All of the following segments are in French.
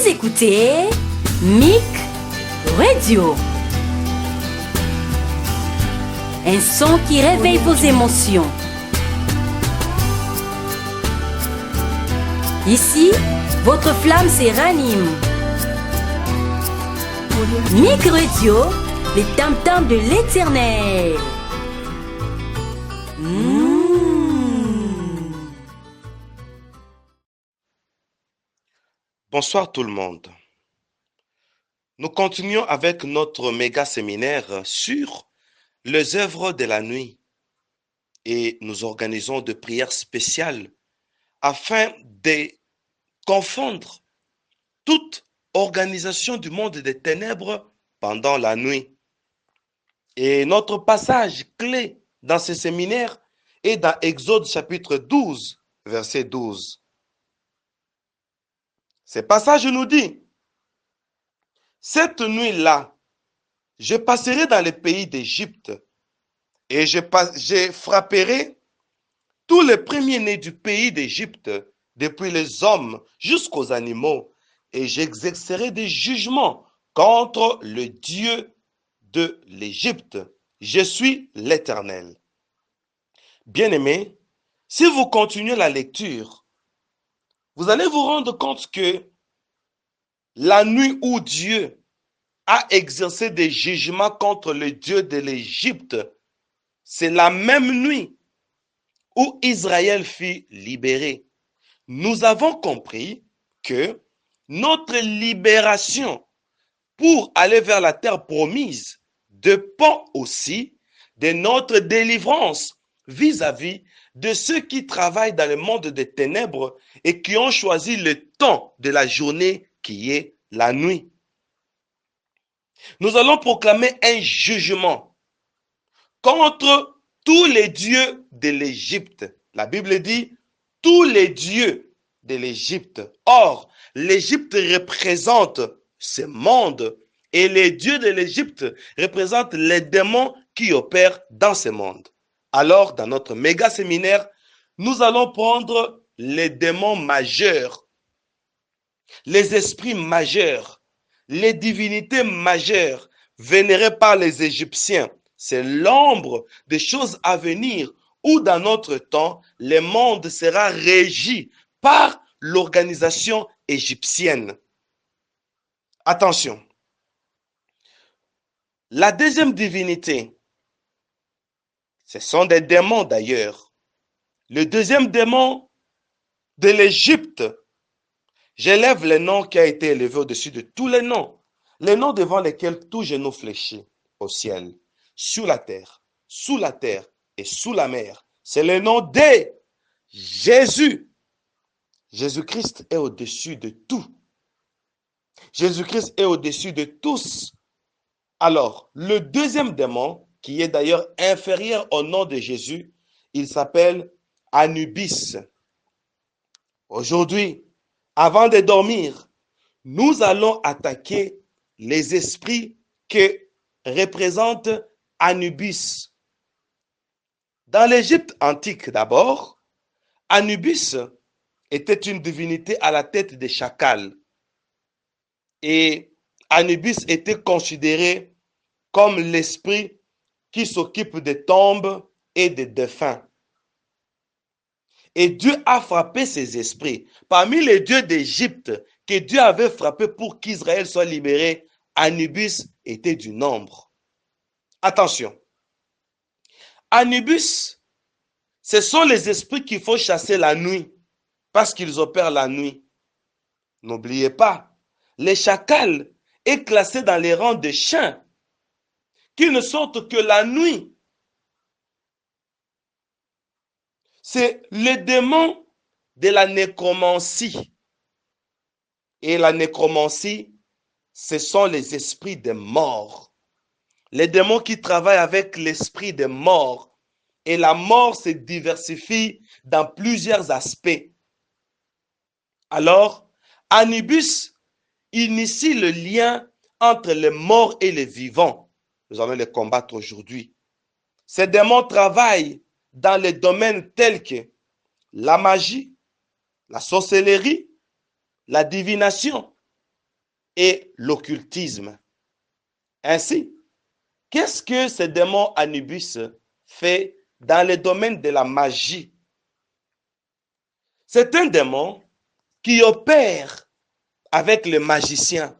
Vous écoutez Mic Radio. Un son qui réveille vos émotions. Ici, votre flamme se ranime. Mic Radio, les tam-tams de l'Éternel. Bonsoir tout le monde. Nous continuons avec notre méga séminaire sur les œuvres de la nuit et nous organisons de prières spéciales afin de confondre toute organisation du monde des ténèbres pendant la nuit. Et notre passage clé dans ce séminaire est dans Exode chapitre 12, verset 12. Ce passage nous dit, « Cette nuit-là, je passerai dans le pays d'Égypte et je frapperai tous les premiers-nés du pays d'Égypte, depuis les hommes jusqu'aux animaux, et j'exercerai des jugements contre le Dieu de l'Égypte. Je suis l'Éternel. » Bien-aimés, si vous continuez la lecture, vous allez vous rendre compte que la nuit où Dieu a exercé des jugements contre le Dieu de l'Égypte, c'est la même nuit où Israël fut libéré. Nous avons compris que notre libération pour aller vers la terre promise dépend aussi de notre délivrance vis-à-vis de ceux qui travaillent dans le monde des ténèbres et qui ont choisi le temps de la journée qui est la nuit. Nous allons proclamer un jugement contre tous les dieux de l'Égypte. La Bible dit tous les dieux de l'Égypte. Or, l'Égypte représente ce monde et les dieux de l'Égypte représentent les démons qui opèrent dans ce monde. Alors, dans notre méga séminaire, nous allons prendre les démons majeurs, les esprits majeurs, les divinités majeures vénérées par les Égyptiens. C'est l'ombre des choses à venir où dans notre temps, le monde sera régi par l'organisation égyptienne. Attention, la deuxième divinité, ce sont des démons d'ailleurs. Le deuxième démon de l'Égypte, j'élève le nom qui a été élevé au-dessus de tous les noms devant lesquels tout genou fléchit au ciel, sur la terre, sous la terre et sous la mer. C'est le nom de Jésus. Jésus-Christ est au-dessus de tout. Jésus-Christ est au-dessus de tous. Alors, le deuxième démon, qui est d'ailleurs inférieur au nom de Jésus, il s'appelle Anubis. Aujourd'hui, avant de dormir, nous allons attaquer les esprits que représente Anubis. Dans l'Égypte antique d'abord, Anubis était une divinité à la tête des chacals. Et Anubis était considéré comme l'esprit qui s'occupe des tombes et des défunts. Et Dieu a frappé ces esprits. Parmi les dieux d'Égypte que Dieu avait frappé pour qu'Israël soit libéré, Anubis était du nombre. Attention, Anubis, ce sont les esprits qu'il faut chasser la nuit parce qu'ils opèrent la nuit. N'oubliez pas, les chacals est classé dans les rangs des chiens qui ne sortent que la nuit. C'est le démon de la nécromancie. Et la nécromancie, ce sont les esprits des morts. Les démons qui travaillent avec l'esprit des morts. Et la mort se diversifie dans plusieurs aspects. Alors, Anubis initie le lien entre les morts et les vivants. Nous allons les combattre aujourd'hui. Ces démons travaillent dans les domaines tels que la magie, la sorcellerie, la divination, et l'occultisme. Ainsi, qu'est-ce que ce démon Anubis fait dans le domaine de la magie? C'est un démon qui opère avec les magiciens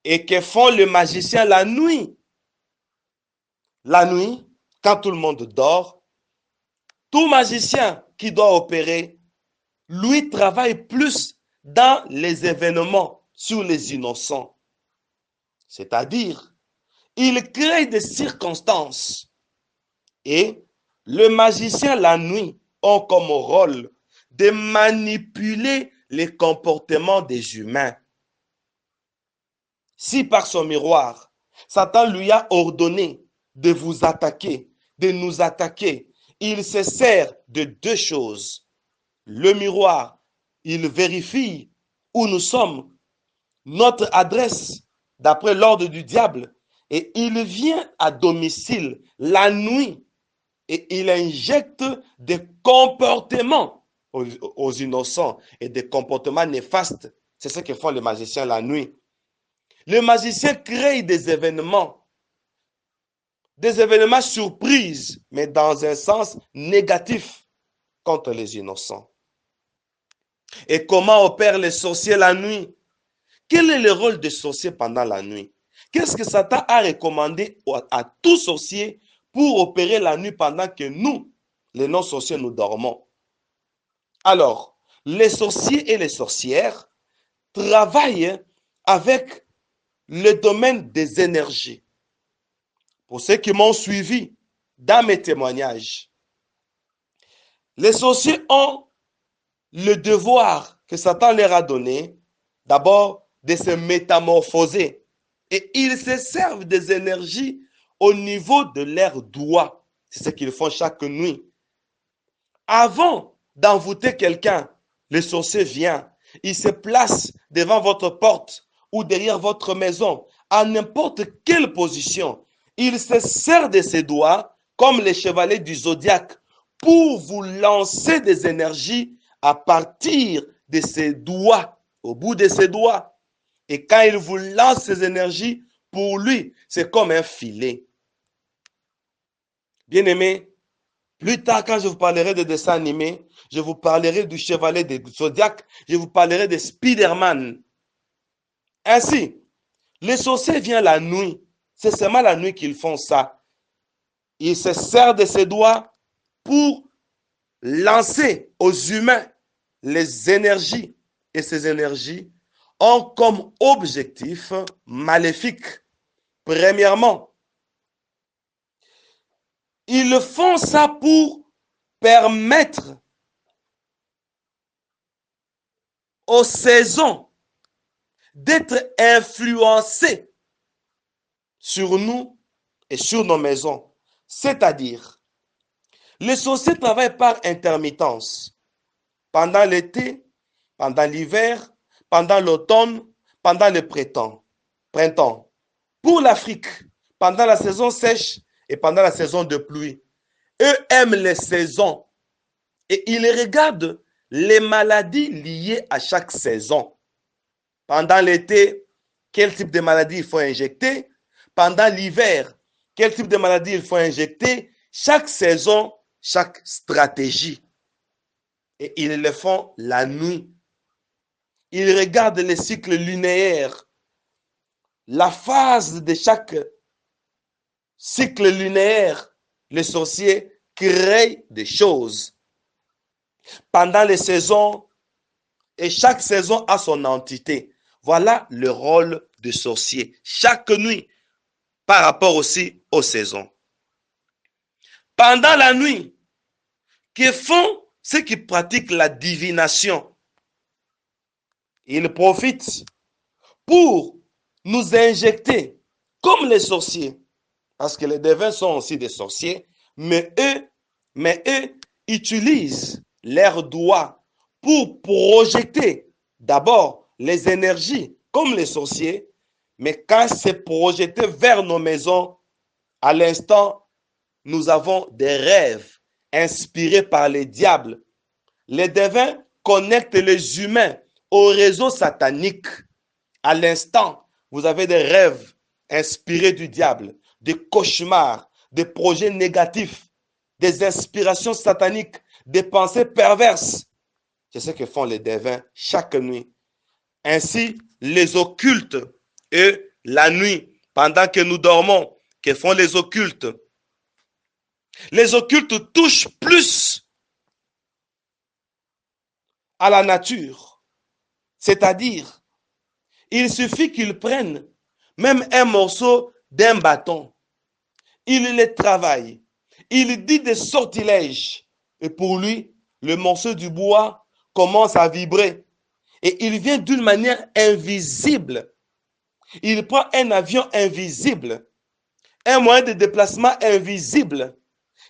et que font les magiciens la nuit. La nuit, quand tout le monde dort, tout magicien qui doit opérer, lui travaille plus dans les événements sur les innocents. C'est-à-dire, il crée des circonstances et le magicien la nuit ont comme rôle de manipuler les comportements des humains. Si par son miroir, Satan lui a ordonné de vous attaquer, de nous attaquer, il se sert de deux choses. Le miroir, il vérifie où nous sommes, notre adresse d'après l'ordre du diable, et il vient à domicile la nuit et il injecte des comportements aux innocents et des comportements néfastes. C'est ce que font les magiciens la nuit. Les magiciens créent des événements surprises, mais dans un sens négatif contre les innocents. Et comment opèrent les sorciers la nuit? Quel est le rôle des sorciers pendant la nuit? Qu'est-ce que Satan a recommandé à tout sorcier pour opérer la nuit pendant que nous, les non-sorciers, nous dormons? Alors, les sorciers et les sorcières travaillent avec le domaine des énergies. Pour ceux qui m'ont suivi dans mes témoignages, les sorciers ont le devoir que Satan leur a donné, d'abord de se métamorphoser. Et ils se servent des énergies au niveau de leurs doigts. C'est ce qu'ils font chaque nuit. Avant d'envoûter quelqu'un, le sorcier vient, il se place devant votre porte ou derrière votre maison, à n'importe quelle position. Il se sert de ses doigts, comme les chevaliers du zodiaque, pour vous lancer des énergies à partir de ses doigts, au bout de ses doigts. Et quand il vous lance ces énergies, pour lui, c'est comme un filet. Bien-aimés, plus tard, quand je vous parlerai de dessins animés, je vous parlerai du chevalier de Zodiac, je vous parlerai de Spider-Man. Ainsi, les sorciers viennent la nuit. C'est seulement la nuit qu'ils font ça. Ils se servent de ses doigts pour lancer aux humains les énergies. Et ces énergies ont comme objectif maléfique. Premièrement, ils font ça pour permettre aux saisons d'être influencées sur nous et sur nos maisons. C'est-à-dire, les sorciers travaillent par intermittence. Pendant l'été, pendant l'hiver, pendant l'automne, pendant le printemps. Pour l'Afrique, pendant la saison sèche et pendant la saison de pluie. Eux aiment les saisons et ils regardent les maladies liées à chaque saison. Pendant l'été, quel type de maladie il faut injecter? Pendant l'hiver, quel type de maladie il faut injecter? Chaque saison, chaque stratégie. Et ils le font la nuit. Ils regardent les cycles linéaires. La phase de chaque cycle linéaire, les sorciers créent des choses. Pendant les saisons, et chaque saison a son entité. Voilà le rôle du sorcier. Chaque nuit, par rapport aussi aux saisons. Pendant la nuit, que font ceux qui pratiquent la divination? Ils profitent pour nous injecter, comme les sorciers, parce que les devins sont aussi des sorciers, mais eux utilisent leurs doigts pour projeter d'abord les énergies, comme les sorciers, mais quand c'est projeté vers nos maisons, à l'instant, nous avons des rêves inspirés par les diables. Les devins connectent les humains au réseau satanique À l'instant, vous avez des rêves inspirés du diable, des cauchemars, des projets négatifs, des inspirations sataniques, des pensées perverses. C'est ce que font les devins chaque nuit. Ainsi, les occultes, eux, la nuit, pendant que nous dormons, que font les occultes? Les occultes touchent plus à la nature. C'est-à-dire, il suffit qu'ils prennent même un morceau d'un bâton. Il les travaille. Il dit des sortilèges. Et pour lui, le morceau du bois commence à vibrer. Et il vient d'une manière invisible. Il prend un avion invisible, un moyen de déplacement invisible.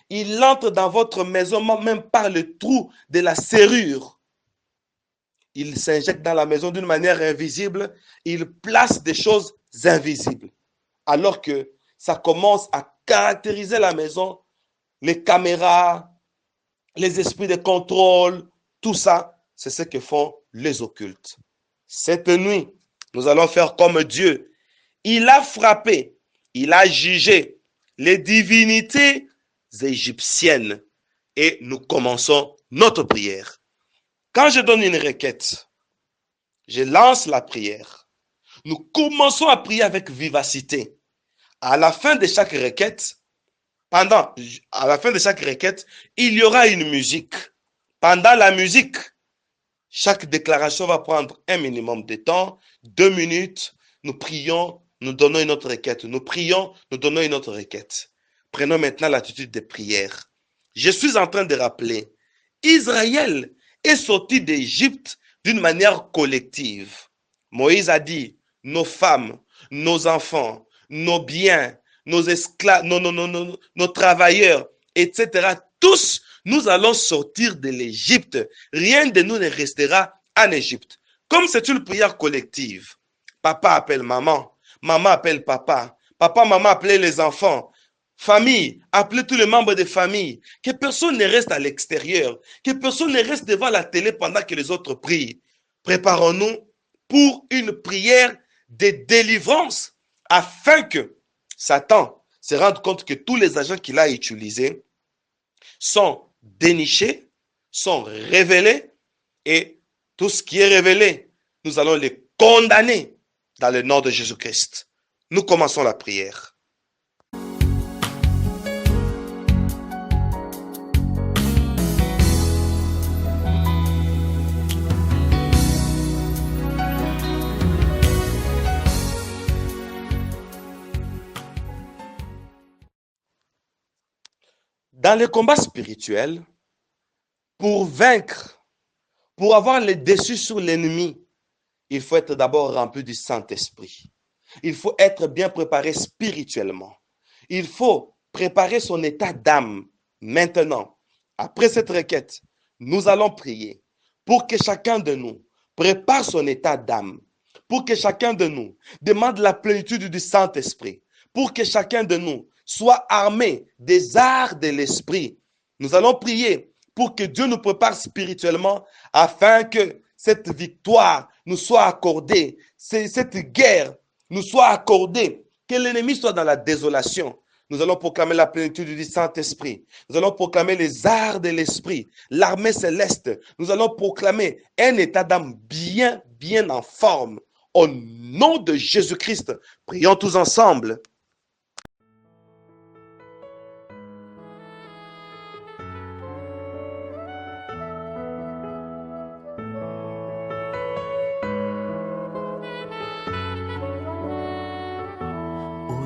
Il entre dans votre maison même par le trou de la serrure. Il s'injecte dans la maison d'une manière invisible. Il place des choses invisibles. Alors que ça commence à caractériser la maison, les caméras, les esprits de contrôle, tout ça, c'est ce que font les occultes. Cette nuit, nous allons faire comme Dieu. Il a frappé, il a jugé les divinités égyptiennes et nous commençons notre prière. Quand je donne une requête, je lance la prière. Nous commençons à prier avec vivacité. À la fin de chaque requête, il y aura une musique. Pendant la musique, chaque déclaration va prendre un minimum de temps, 2 minutes. Nous prions, nous donnons une autre requête. Nous prions, nous donnons une autre requête. Prenons maintenant l'attitude de prière. Je suis en train de rappeler, Israël est sorti d'Égypte d'une manière collective. Moïse a dit, nos femmes, nos enfants, nos biens, nos esclaves, nos travailleurs, etc. Tous, nous allons sortir de l'Égypte. Rien de nous ne restera en Égypte. Comme c'est une prière collective, papa appelle maman, maman appelle papa, papa, maman appelle les enfants, famille, appelez tous les membres de famille, que personne ne reste à l'extérieur, que personne ne reste devant la télé pendant que les autres prient. Préparons-nous pour une prière de délivrance afin que Satan se rende compte que tous les agents qu'il a utilisés sont dénichés, sont révélés et tout ce qui est révélé, nous allons les condamner dans le nom de Jésus-Christ. Nous commençons la prière. Dans le combat spirituel, pour vaincre, pour avoir le dessus sur l'ennemi, il faut être d'abord rempli du Saint-Esprit. Il faut être bien préparé spirituellement. Il faut préparer son état d'âme. Maintenant, après cette requête, nous allons prier pour que chacun de nous prépare son état d'âme, pour que chacun de nous demande la plénitude du Saint-Esprit, pour que chacun de nous soit armé des arts de l'esprit. Nous allons prier pour que Dieu nous prépare spirituellement afin que cette victoire nous soit accordée, cette guerre nous soit accordée, que l'ennemi soit dans la désolation. Nous allons proclamer la plénitude du Saint-Esprit. Nous allons proclamer les arts de l'esprit, l'armée céleste. Nous allons proclamer un état d'âme bien en forme. Au nom de Jésus-Christ, prions tous ensemble.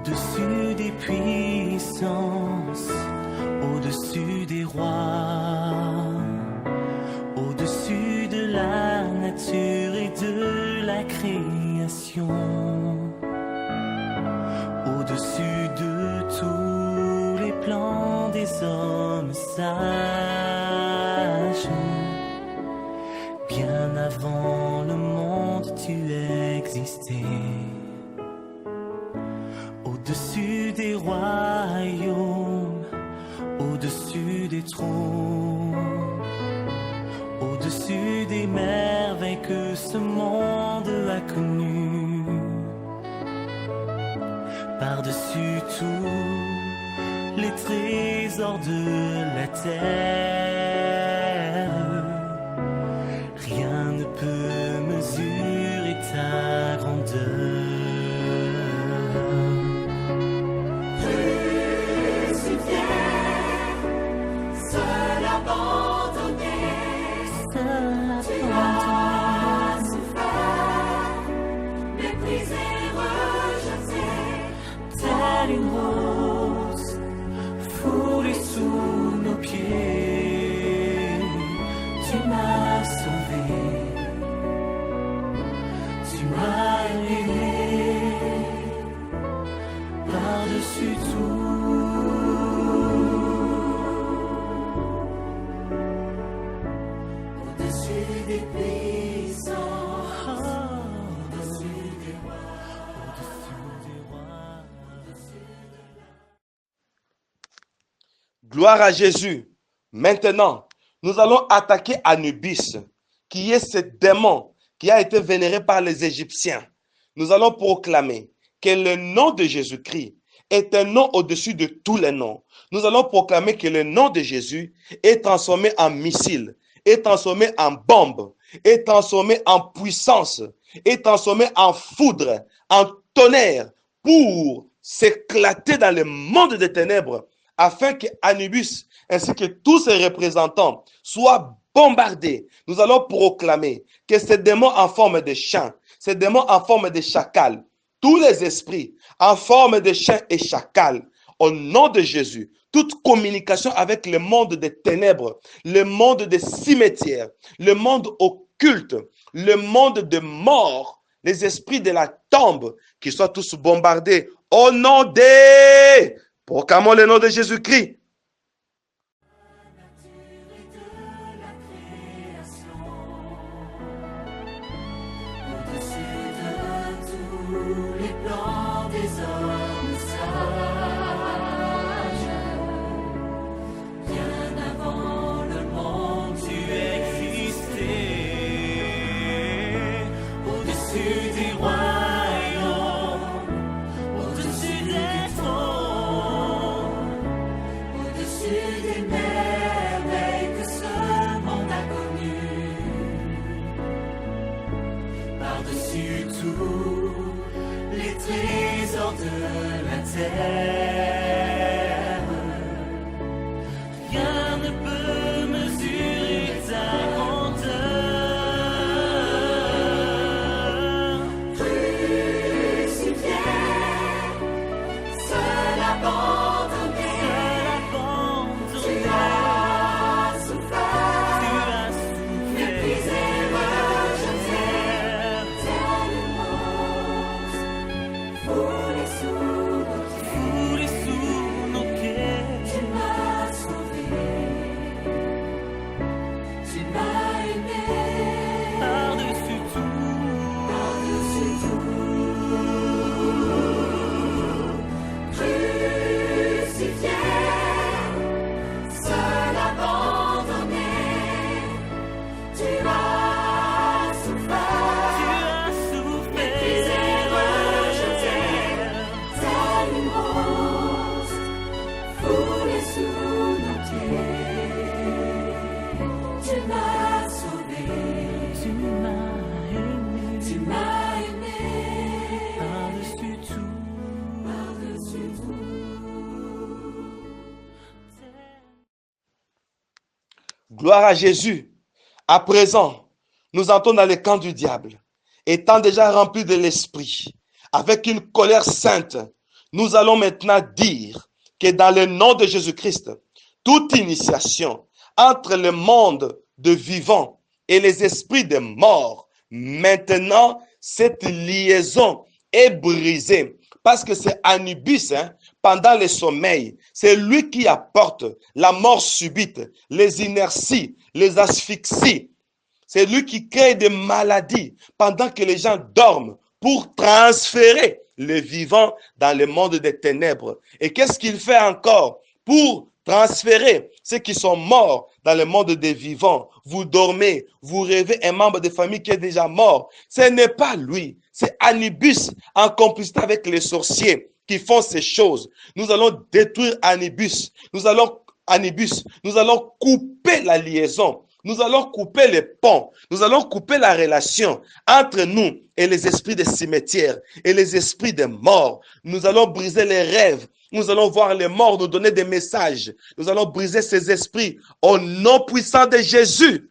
Au-dessus des puissances, au-dessus des rois, au-dessus de la nature et de la création, au-dessus de tous les plans des hommes sages, bien avant le monde tu existais. Au-dessus des royaumes, au-dessus des trônes, au-dessus des merveilles que ce monde a connues, par-dessus tout les trésors de la terre. Rien ne peut mesurer ta grandeur. Une rose foulée sous nos pieds, tu m'as sauvé, tu m'as aimé par-dessus tout, au-dessus des puissants, au-dessus des rois, au-dessus des rois. Gloire à Jésus. Maintenant, nous allons attaquer Anubis, qui est ce démon qui a été vénéré par les Égyptiens. Nous allons proclamer que le nom de Jésus-Christ est un nom au-dessus de tous les noms. Nous allons proclamer que le nom de Jésus est transformé en missile, est transformé en bombe, est transformé en puissance, est transformé en foudre, en tonnerre, pour s'éclater dans le monde des ténèbres, afin que Anubis ainsi que tous ses représentants soient bombardés. Nous allons proclamer que ces démons en forme de chiens, ces démons en forme de chacal, tous les esprits en forme de chiens et chacal, au nom de Jésus, toute communication avec le monde des ténèbres, le monde des cimetières, le monde occulte, le monde de mort, les esprits de la tombe, qu'ils soient tous bombardés au nom de... Proclamons le nom de Jésus-Christ. Par-dessus tout les trésors de la terre, rien ne peut mesurer ta grandeur. Crucifié, seul abandonné, tu as souffert, méprisé, rejeté. Foulé sous nos pieds, tu m'as sauvé, tu m'as aimé par-dessus tout, crucifié, seul abandonné, tu as souffert, méprisé, rejeté. Une rose foulée sous nos pieds, tu m'as sauvé, tu m'as aimé par-dessus tout, par-dessus tout. Gloire à Jésus. À présent, nous entrons dans le camp du diable, étant déjà remplis de l'esprit, avec une colère sainte. Nous allons maintenant dire que dans le nom de Jésus-Christ, toute initiation entre le monde de vivants et les esprits de mort, maintenant, cette liaison est brisée. Parce que c'est Anubis, pendant le sommeil, c'est lui qui apporte la mort subite, les inerties, les asphyxies. C'est lui qui crée des maladies pendant que les gens dorment pour transférer les vivants dans le monde des ténèbres. Et qu'est-ce qu'il fait encore pour transférer ceux qui sont morts dans le monde des vivants? Vous dormez, vous rêvez un membre de famille qui est déjà mort. Ce n'est pas lui, c'est Anubis en complicité avec les sorciers qui font ces choses. Nous allons détruire Anubis. Nous allons couper la liaison. Nous allons couper les ponts. Nous allons couper la relation entre nous et les esprits des cimetières et les esprits des morts. Nous allons briser les rêves. Nous allons voir les morts nous donner des messages. Nous allons briser ces esprits au nom puissant de Jésus.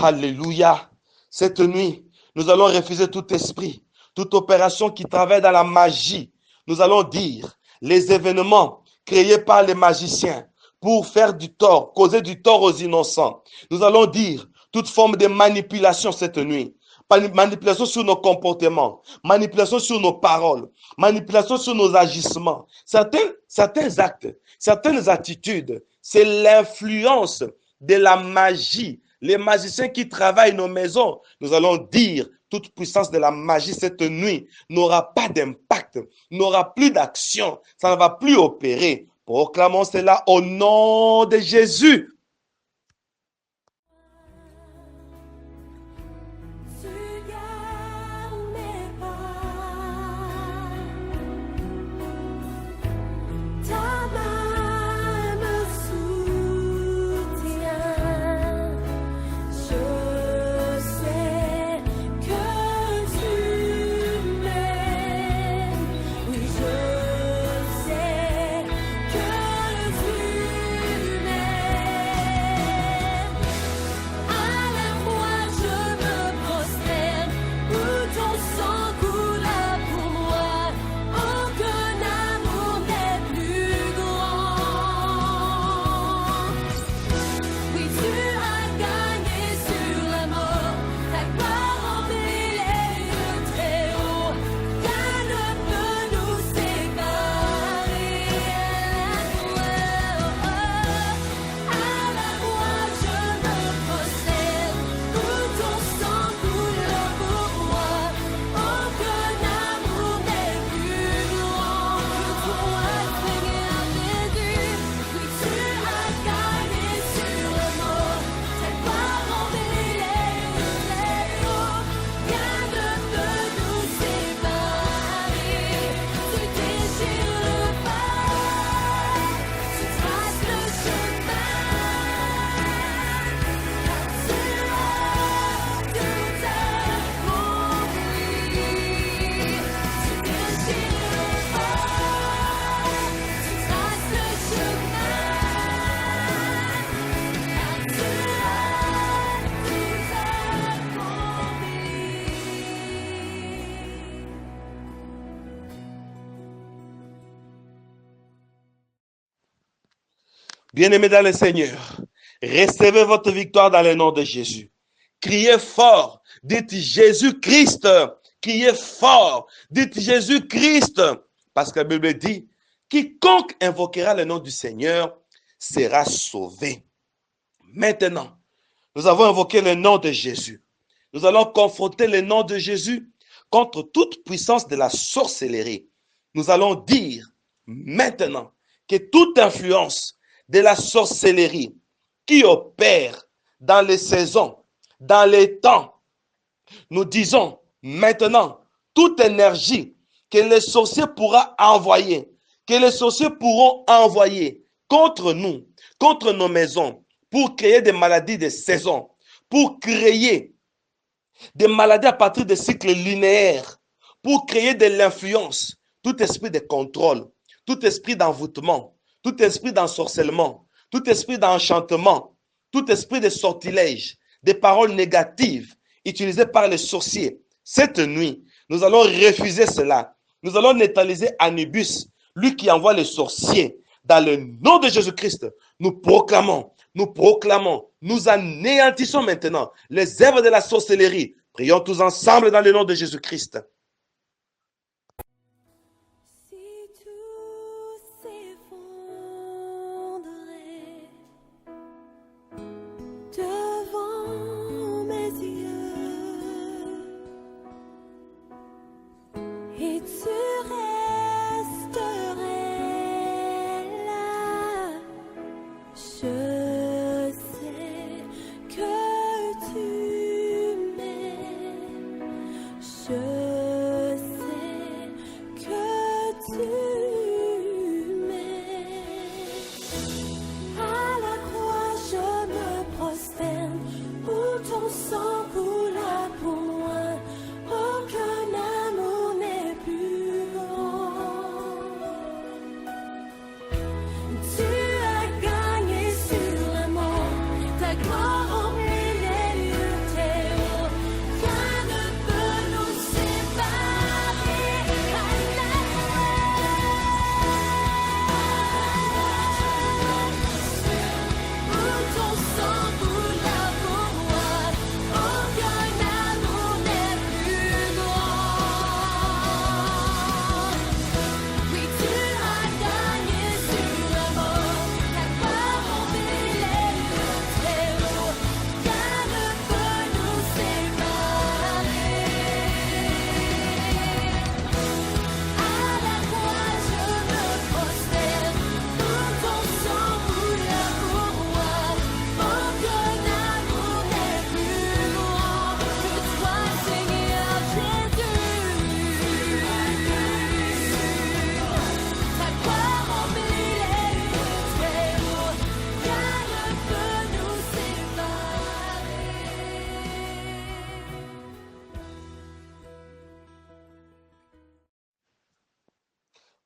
Alléluia. Cette nuit, nous allons refuser tout esprit, toute opération qui travaille dans la magie. Nous allons dire les événements créés par les magiciens pour faire du tort, causer du tort aux innocents. Nous allons dire toute forme de manipulation cette nuit. Manipulation sur nos comportements, manipulation sur nos paroles, manipulation sur nos agissements. Certains actes, certaines attitudes, c'est l'influence de la magie. Les magiciens qui travaillent nos maisons, nous allons dire, toute puissance de la magie cette nuit n'aura pas d'impact, n'aura plus d'action, ça ne va plus opérer. Proclamons cela au nom de Jésus. Bien-aimés dans le Seigneur, recevez votre victoire dans le nom de Jésus. Criez fort, dites Jésus-Christ. Criez fort, dites Jésus-Christ. Parce que la Bible dit, quiconque invoquera le nom du Seigneur sera sauvé. Maintenant, nous avons invoqué le nom de Jésus. Nous allons confronter le nom de Jésus contre toute puissance de la sorcellerie. Nous allons dire maintenant que toute influence de la sorcellerie qui opère dans les saisons, dans les temps, nous disons maintenant toute énergie que les sorciers pourront envoyer, que les sorciers pourront envoyer contre nous, contre nos maisons, pour créer des maladies de saison, pour créer des maladies à partir des cycles linéaires, pour créer de l'influence, tout esprit de contrôle, tout esprit d'envoûtement, tout esprit d'ensorcellement, tout esprit d'enchantement, tout esprit de sortilège, des paroles négatives utilisées par les sorciers. Cette nuit, nous allons refuser cela. Nous allons neutraliser Anubis, lui qui envoie les sorciers. Dans le nom de Jésus-Christ, nous proclamons, nous anéantissons maintenant les œuvres de la sorcellerie. Prions tous ensemble dans le nom de Jésus-Christ.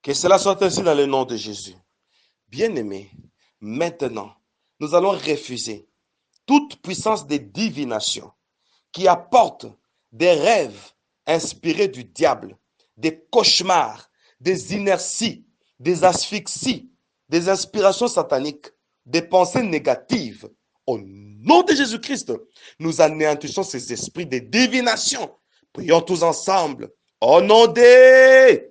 Que cela soit ainsi dans le nom de Jésus. Bien-aimés, maintenant, nous allons refuser toute puissance de divination qui apporte des rêves inspirés du diable, des cauchemars, des inerties, des asphyxies, des inspirations sataniques, des pensées négatives. Au nom de Jésus-Christ, nous anéantissons ces esprits de divination. Prions tous ensemble. Au nom de...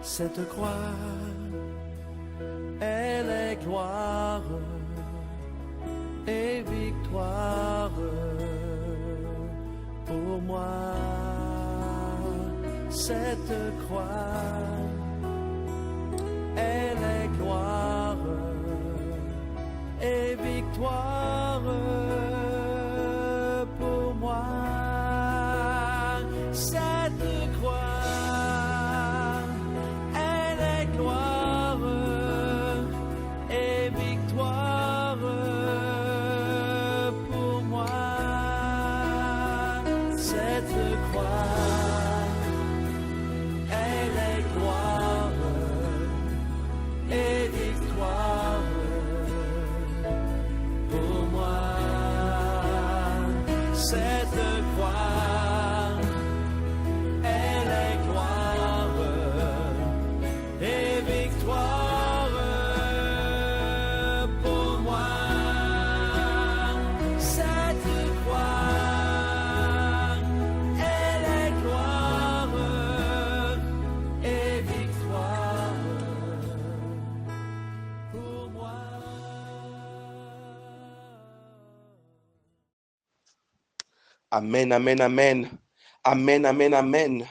Cette croix, elle est gloire et victoire pour moi. Cette croix, elle est gloire et victoire pour moi. Amen, amen, amen. Amen, amen, amen.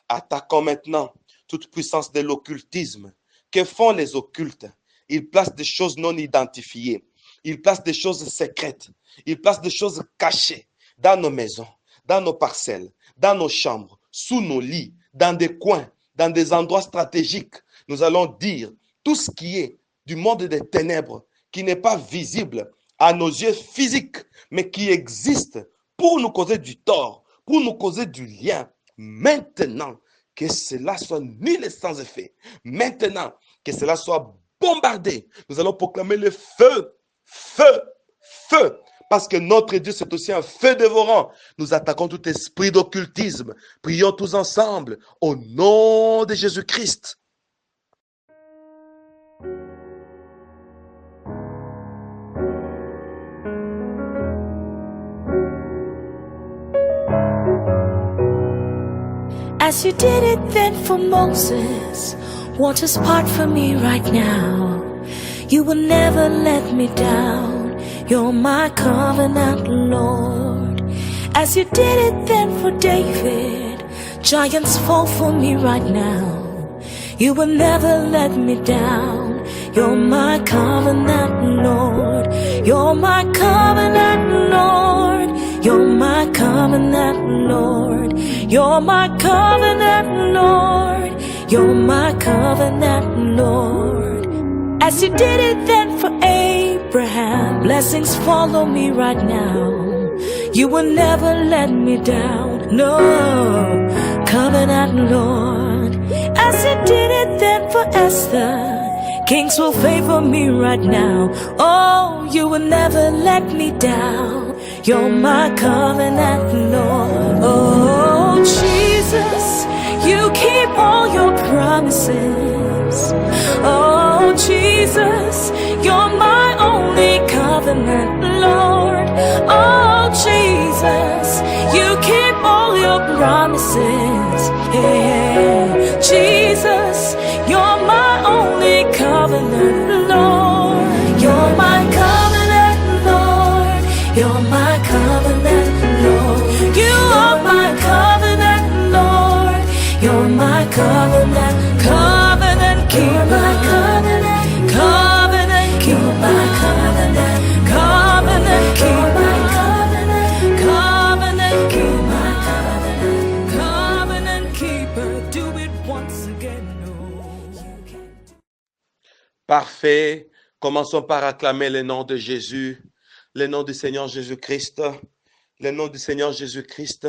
Attaquons maintenant toute puissance de l'occultisme. Que font les occultes? Ils placent des choses non identifiées. Ils placent des choses secrètes. Ils placent des choses cachées dans nos maisons, dans nos parcelles, dans nos chambres, sous nos lits, dans des coins, dans des endroits stratégiques. Nous allons dire tout ce qui est du monde des ténèbres, qui n'est pas visible à nos yeux physiques, mais qui existe pour nous causer du tort, pour nous causer du lien. Maintenant, que cela soit nul et sans effet. Maintenant, que cela soit bombardé. Nous allons proclamer le feu, feu, feu. Parce que notre Dieu, c'est aussi un feu dévorant. Nous attaquons tout esprit d'occultisme. Prions tous ensemble au nom de Jésus-Christ. As you did it then for Moses, waters part for me right now. You will never let me down. You're my covenant, Lord. As you did it then for David, giants fall for me right now. You will never let me down. You're my covenant, Lord. You're my covenant, Lord. You're my covenant, Lord. You're my covenant, Lord. You're my covenant, Lord. As you did it then for Abraham, blessings follow me right now. You will never let me down. No, covenant, Lord. As you did it then for Esther, kings will favor me right now. Oh, you will never let me down. You're my covenant, Lord. Oh, Jesus, you keep all your promises. Oh, Jesus, you're my only covenant, Lord. Oh, Jesus, you keep all your promises. Yeah. Jesus, you're my only covenant, Lord. You're my covenant, Lord. You're my covenant, Lord. You are my covenant, Lord. You're my covenant, covenant keeper, covenant, covenant keeper, covenant, covenant keeper, covenant, covenant keeper, covenant, covenant keeper. Do it once again, no. Parfait. Commençons par acclamer le nom de Jésus, le nom du Seigneur Jésus-Christ, le nom du Seigneur Jésus-Christ,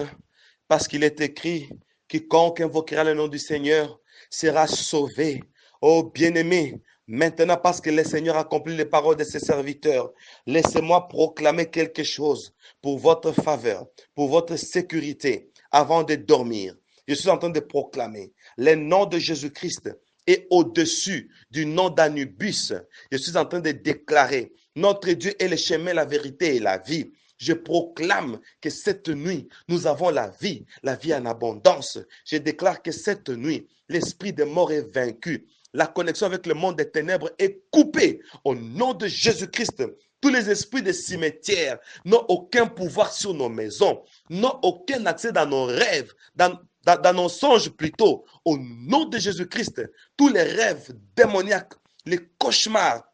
parce qu'il est écrit, quiconque invoquera le nom du Seigneur sera sauvé. Oh bien-aimé, maintenant parce que le Seigneur a accompli les paroles de ses serviteurs, laissez-moi proclamer quelque chose pour votre faveur, pour votre sécurité avant de dormir. Je suis en train de proclamer le nom de Jésus-Christ est au-dessus du nom d'Anubis. Je suis en train de déclarer, notre Dieu est le chemin, la vérité et la vie. Je proclame que cette nuit, nous avons la vie en abondance. Je déclare que cette nuit, l'esprit de mort est vaincu. La connexion avec le monde des ténèbres est coupée. Au nom de Jésus-Christ, tous les esprits des cimetières n'ont aucun pouvoir sur nos maisons, n'ont aucun accès dans nos rêves, dans nos songes plutôt. Au nom de Jésus-Christ, tous les rêves démoniaques, les cauchemars,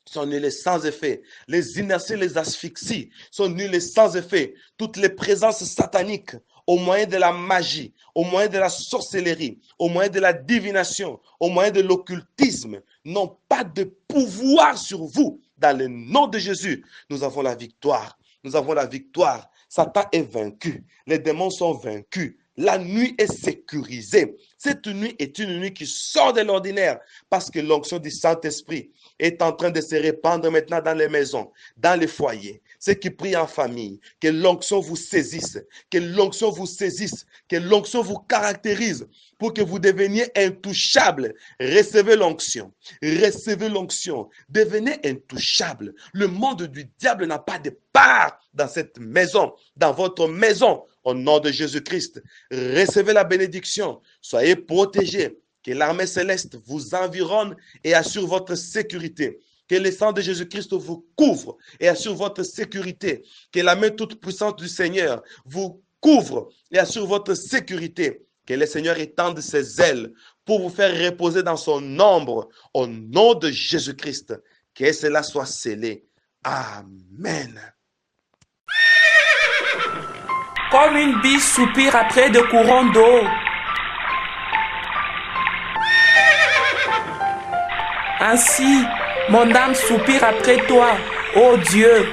sont nuls et sans effet. Les inerties, les asphyxies sont nuls et sans effet. Toutes les présences sataniques au moyen de la magie, au moyen de la sorcellerie, au moyen de la divination, au moyen de l'occultisme n'ont pas de pouvoir sur vous. Dans le nom de Jésus, nous avons la victoire. Nous avons la victoire. Satan est vaincu. Les démons sont vaincus. La nuit est sécurisée. Cette nuit est une nuit qui sort de l'ordinaire parce que l'onction du Saint-Esprit est en train de se répandre maintenant dans les maisons, dans les foyers. Ceux qui prient en famille, que l'onction vous saisisse, que l'onction vous saisisse, que l'onction vous caractérise pour que vous deveniez intouchables. Recevez l'onction, devenez intouchables. Le monde du diable n'a pas de part dans cette maison, dans votre maison. Au nom de Jésus-Christ, recevez la bénédiction, soyez protégés, que l'armée céleste vous environne et assure votre sécurité, Que le sang de Jésus-Christ vous couvre et assure votre sécurité. Que la main toute puissante du Seigneur vous couvre et assure votre sécurité. Que le Seigneur étende ses ailes pour vous faire reposer dans son ombre au nom de Jésus-Christ. Que cela soit scellé. Amen. Comme une biche soupire après de courants d'eau. Ainsi, mon âme soupire après toi, ô Dieu.